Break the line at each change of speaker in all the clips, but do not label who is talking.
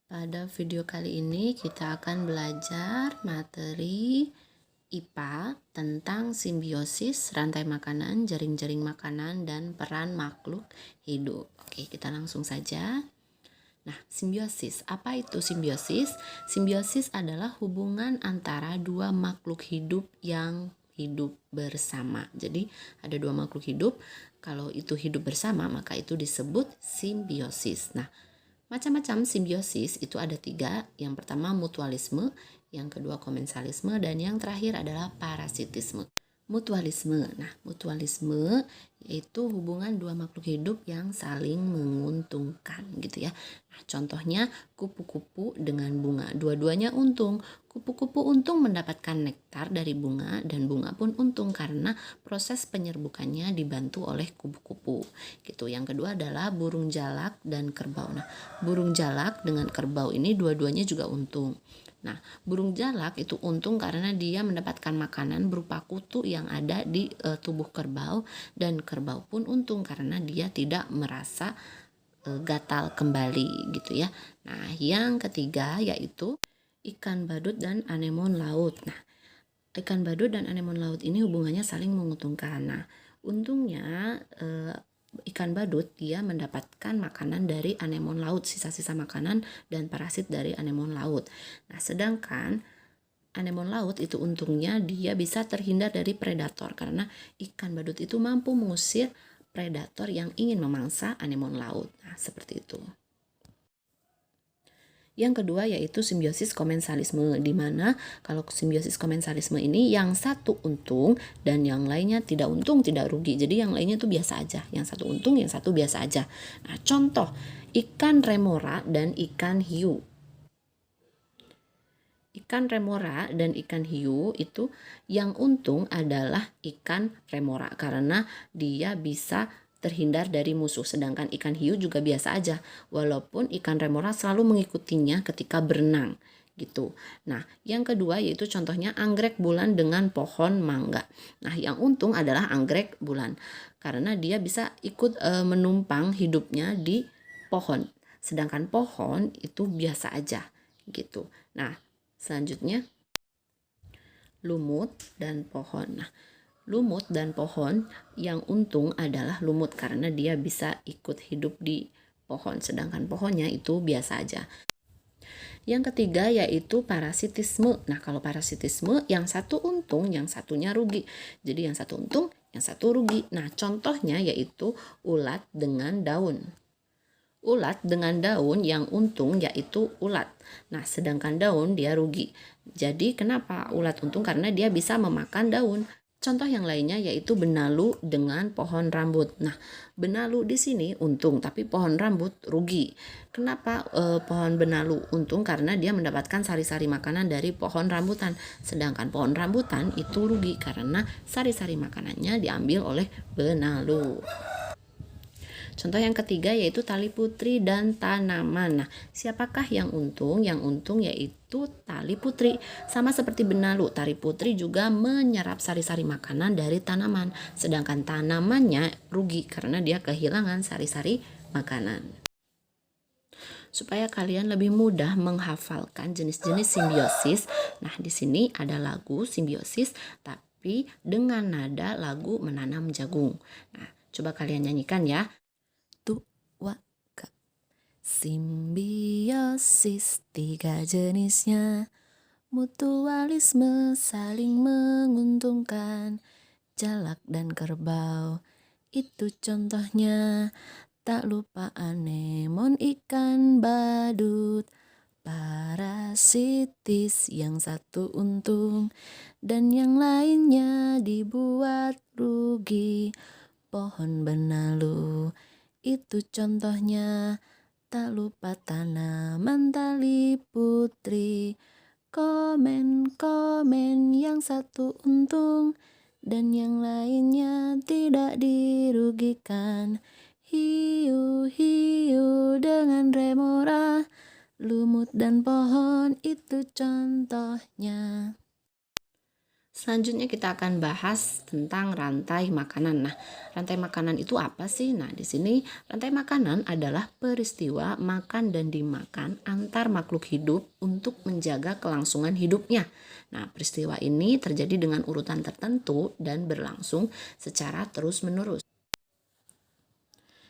Pada video kali ini kita akan belajar materi IPA tentang simbiosis, rantai makanan, jaring-jaring makanan, dan peran makhluk hidup. Oke, kita langsung saja. Nah, simbiosis. Apa itu simbiosis? Simbiosis adalah hubungan antara dua makhluk hidup yang hidup bersama. Jadi, ada dua makhluk hidup. Kalau itu hidup bersama, maka itu disebut simbiosis. Nah, macam-macam simbiosis itu ada 3. Yang pertama mutualisme, yang kedua komensalisme, dan yang terakhir adalah parasitisme. Mutualisme. Nah, mutualisme yaitu hubungan dua makhluk hidup yang saling menguntungkan gitu ya. Nah, contohnya kupu-kupu dengan bunga. Dua-duanya untung. Kupu-kupu untung mendapatkan nektar dari bunga dan bunga pun untung karena proses penyerbukannya dibantu oleh kupu-kupu. Gitu. Yang kedua adalah burung jalak dan kerbau. Nah, burung jalak dengan kerbau ini dua-duanya juga untung. Nah, burung jalak itu untung karena dia mendapatkan makanan berupa kutu yang ada di tubuh kerbau, dan kerbau pun untung karena dia tidak merasa gatal kembali gitu ya. Nah, yang ketiga yaitu ikan badut dan anemon laut. Nah, ikan badut dan anemon laut ini hubungannya saling menguntungkan. Nah, untungnya ikan badut dia mendapatkan makanan dari anemon laut, sisa-sisa makanan dan parasit dari anemon laut. Nah, sedangkan anemon laut itu untungnya dia bisa terhindar dari predator karena ikan badut itu mampu mengusir predator yang ingin memangsa anemon laut. Nah, seperti itu. Yang kedua yaitu simbiosis komensalisme, di mana kalau simbiosis komensalisme ini yang satu untung dan yang lainnya tidak untung, tidak rugi. Jadi yang lainnya tuh biasa aja, yang satu untung, yang satu biasa aja. Nah, contoh ikan remora dan ikan hiu. Ikan remora dan ikan hiu itu yang untung adalah ikan remora karena dia bisa terhindar dari musuh, sedangkan ikan hiu juga biasa aja walaupun ikan remora selalu mengikutinya ketika berenang gitu. Nah, yang kedua yaitu contohnya anggrek bulan dengan pohon mangga. Nah, yang untung adalah anggrek bulan karena dia bisa ikut menumpang hidupnya di pohon, sedangkan pohon itu biasa aja gitu. Nah, selanjutnya lumut dan pohon. Nah, lumut dan pohon yang untung adalah lumut karena dia bisa ikut hidup di pohon, sedangkan pohonnya itu biasa aja. Yang ketiga yaitu parasitisme. Nah, kalau parasitisme yang satu untung, yang satunya rugi. Jadi yang satu untung, yang satu rugi. Nah, contohnya yaitu ulat dengan daun. Ulat dengan daun yang untung yaitu ulat. Nah, sedangkan daun dia rugi. Jadi kenapa ulat untung? Karena dia bisa memakan daun. Contoh yang lainnya yaitu benalu dengan pohon rambut. Nah, benalu di sini untung tapi pohon rambut rugi. Kenapa pohon benalu untung? Karena dia mendapatkan sari-sari makanan dari pohon rambutan. Sedangkan pohon rambutan itu rugi karena sari-sari makanannya diambil oleh benalu. Contoh yang ketiga yaitu tali putri dan tanaman. Nah, siapakah yang untung? Yang untung yaitu tali putri. Sama seperti benalu, tali putri juga menyerap sari-sari makanan dari tanaman. Sedangkan tanamannya rugi karena dia kehilangan sari-sari makanan. Supaya kalian lebih mudah menghafalkan jenis-jenis simbiosis. Nah, di sini ada lagu simbiosis tapi dengan nada lagu menanam jagung. Nah, coba kalian nyanyikan ya. Simbiosis 3 jenisnya, mutualisme saling menguntungkan, jalak dan kerbau itu contohnya, tak lupa anemon ikan badut, parasitis yang satu untung dan yang lainnya dibuat rugi, pohon benalu itu contohnya. Tak lupa tanaman tali putri, komen yang satu untung dan yang lainnya tidak dirugikan. Hiu dengan remora, lumut dan pohon itu contohnya. Selanjutnya kita akan bahas tentang rantai makanan. Nah, rantai makanan itu apa sih? Nah, di sini rantai makanan adalah peristiwa makan dan dimakan antar makhluk hidup untuk menjaga kelangsungan hidupnya. Nah, peristiwa ini terjadi dengan urutan tertentu dan berlangsung secara terus-menerus.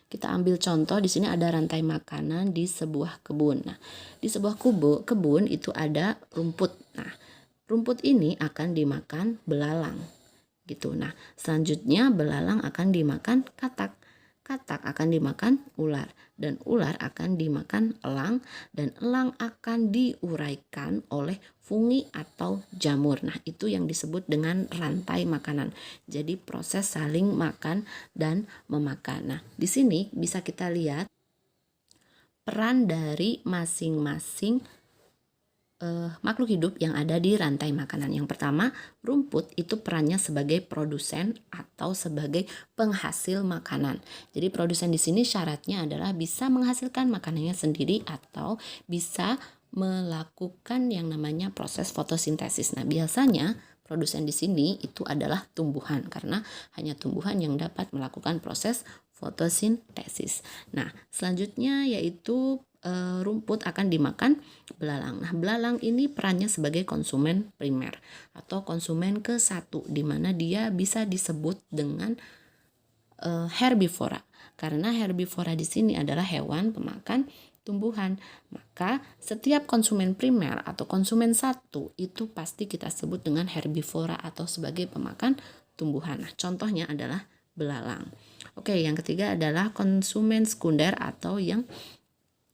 Kita ambil contoh, di sini ada rantai makanan di sebuah kebun. Nah, di sebuah kebun itu ada rumput. Nah, rumput ini akan dimakan belalang gitu. Nah, selanjutnya belalang akan dimakan katak. Katak akan dimakan ular dan ular akan dimakan elang dan elang akan diuraikan oleh fungi atau jamur. Nah, itu yang disebut dengan rantai makanan. Jadi proses saling makan dan memakan. Nah, di sini bisa kita lihat peran dari masing-masing makhluk hidup yang ada di rantai makanan. Yang pertama, rumput itu perannya sebagai produsen atau sebagai penghasil makanan. Jadi produsen di sini syaratnya adalah bisa menghasilkan makanannya sendiri atau bisa melakukan yang namanya proses fotosintesis. Nah, biasanya produsen di sini itu adalah tumbuhan karena hanya tumbuhan yang dapat melakukan proses fotosintesis. Nah, selanjutnya yaitu rumput akan dimakan belalang. Nah, belalang ini perannya sebagai konsumen primer atau konsumen ke-1, di mana dia bisa disebut dengan herbivora. Karena herbivora di sini adalah hewan pemakan tumbuhan. Maka setiap konsumen primer atau konsumen 1 itu pasti kita sebut dengan herbivora atau sebagai pemakan tumbuhan. Nah, contohnya adalah belalang. Oke, yang ketiga adalah konsumen sekunder atau yang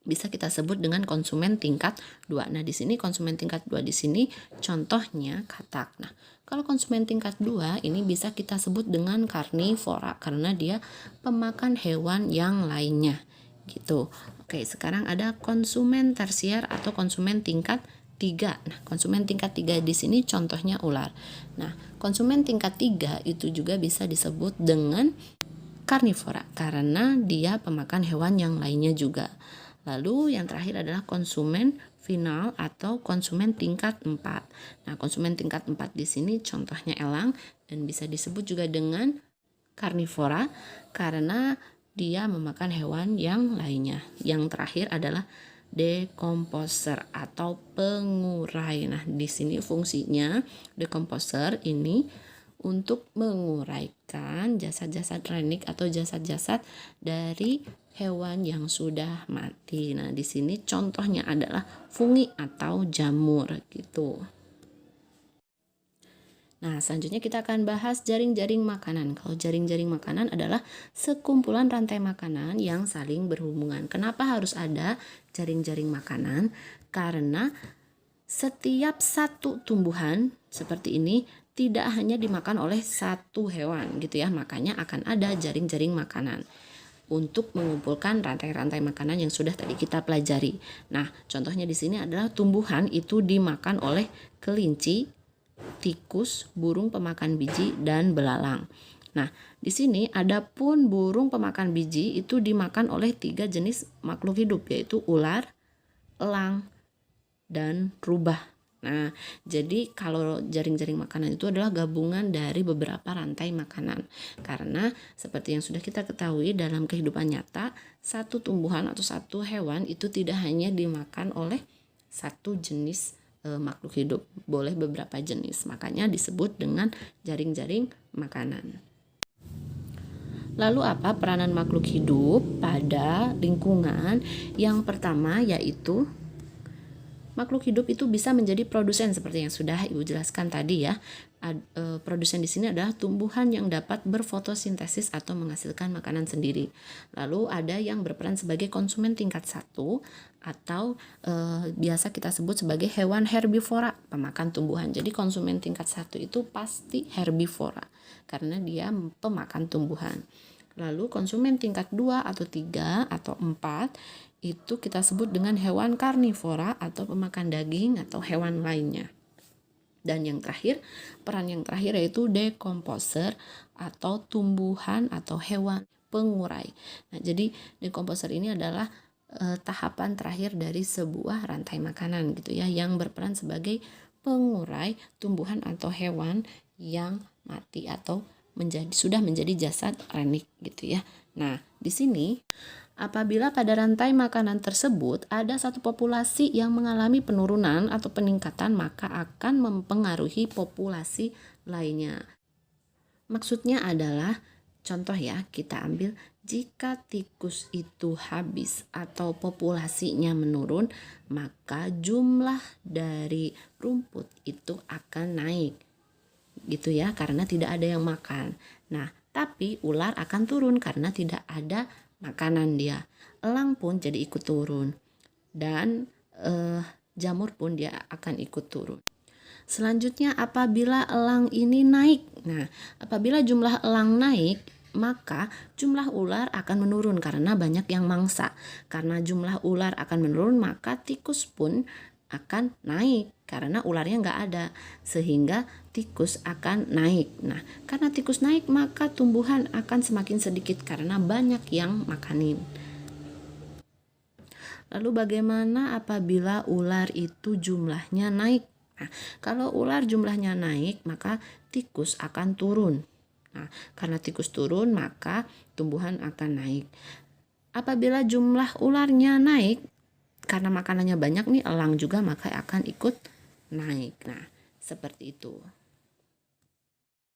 bisa kita sebut dengan konsumen tingkat 2. Nah, di sini konsumen tingkat 2 di sini contohnya katak. Nah, kalau konsumen tingkat 2 ini bisa kita sebut dengan karnivora karena dia pemakan hewan yang lainnya gitu. Oke, sekarang ada konsumen tersier atau konsumen tingkat 3. Nah, konsumen tingkat 3 di sini contohnya ular. Nah, konsumen tingkat 3 itu juga bisa disebut dengan karnivora karena dia pemakan hewan yang lainnya juga. Lalu yang terakhir adalah konsumen final atau konsumen tingkat 4. Nah, konsumen tingkat 4 di sini contohnya elang dan bisa disebut juga dengan karnivora karena dia memakan hewan yang lainnya. Yang terakhir adalah decomposer atau pengurai. Nah, di sini fungsinya decomposer ini untuk menguraikan jasad-jasad renik atau jasad-jasad dari hewan yang sudah mati. Nah, di sini contohnya adalah fungi atau jamur gitu. Nah, selanjutnya kita akan bahas jaring-jaring makanan. Kalau jaring-jaring makanan adalah sekumpulan rantai makanan yang saling berhubungan. Kenapa harus ada jaring-jaring makanan? Karena setiap satu tumbuhan seperti ini tidak hanya dimakan oleh satu hewan gitu ya. Makanya akan ada jaring-jaring makanan untuk mengumpulkan rantai-rantai makanan yang sudah tadi kita pelajari. Nah, contohnya di sini adalah tumbuhan itu dimakan oleh kelinci, tikus, burung pemakan biji, dan belalang. Nah, di sini adapun burung pemakan biji itu dimakan oleh 3 jenis makhluk hidup, yaitu ular, elang, dan rubah. Nah, jadi kalau jaring-jaring makanan itu adalah gabungan dari beberapa rantai makanan. Karena seperti yang sudah kita ketahui dalam kehidupan nyata, satu tumbuhan atau satu hewan itu tidak hanya dimakan oleh satu jenis makhluk hidup, boleh beberapa jenis. Makanya disebut dengan jaring-jaring makanan. Lalu apa peranan makhluk hidup pada lingkungan? Yang pertama yaitu makhluk hidup itu bisa menjadi produsen seperti yang sudah Ibu jelaskan tadi ya. Produsen di sini adalah tumbuhan yang dapat berfotosintesis atau menghasilkan makanan sendiri. Lalu ada yang berperan sebagai konsumen tingkat 1 atau biasa kita sebut sebagai hewan herbivora, pemakan tumbuhan. Jadi konsumen tingkat 1 itu pasti herbivora karena dia pemakan tumbuhan. Lalu konsumen tingkat 2 atau 3 atau 4 itu kita sebut dengan hewan karnivora atau pemakan daging atau hewan lainnya. Dan yang terakhir, peran yang terakhir yaitu decomposer atau tumbuhan atau hewan pengurai. Nah, jadi decomposer ini adalah tahapan terakhir dari sebuah rantai makanan gitu ya, yang berperan sebagai pengurai tumbuhan atau hewan yang mati atau sudah menjadi jasad renik gitu ya. Nah, di sini apabila pada rantai makanan tersebut ada satu populasi yang mengalami penurunan atau peningkatan, maka akan mempengaruhi populasi lainnya. Maksudnya adalah, contoh ya, kita ambil jika tikus itu habis atau populasinya menurun, maka jumlah dari rumput itu akan naik gitu ya, karena tidak ada yang makan. Nah, tapi ular akan turun karena tidak ada makanan dia. Elang pun jadi ikut turun, dan jamur pun dia akan ikut turun. Selanjutnya, apabila elang ini naik. Nah, apabila jumlah elang naik, maka jumlah ular akan menurun karena banyak yang mangsa. Karena jumlah ular akan menurun, maka tikus pun akan naik karena ularnya nggak ada, sehingga tikus akan naik. Nah, karena tikus naik, maka tumbuhan akan semakin sedikit karena banyak yang makanin. Lalu bagaimana apabila ular itu jumlahnya naik? Nah, kalau ular jumlahnya naik, maka tikus akan turun. Nah, karena tikus turun, maka tumbuhan akan naik. Apabila jumlah ularnya naik, karena makanannya banyak nih elang juga, maka akan ikut naik. Nah, seperti itu.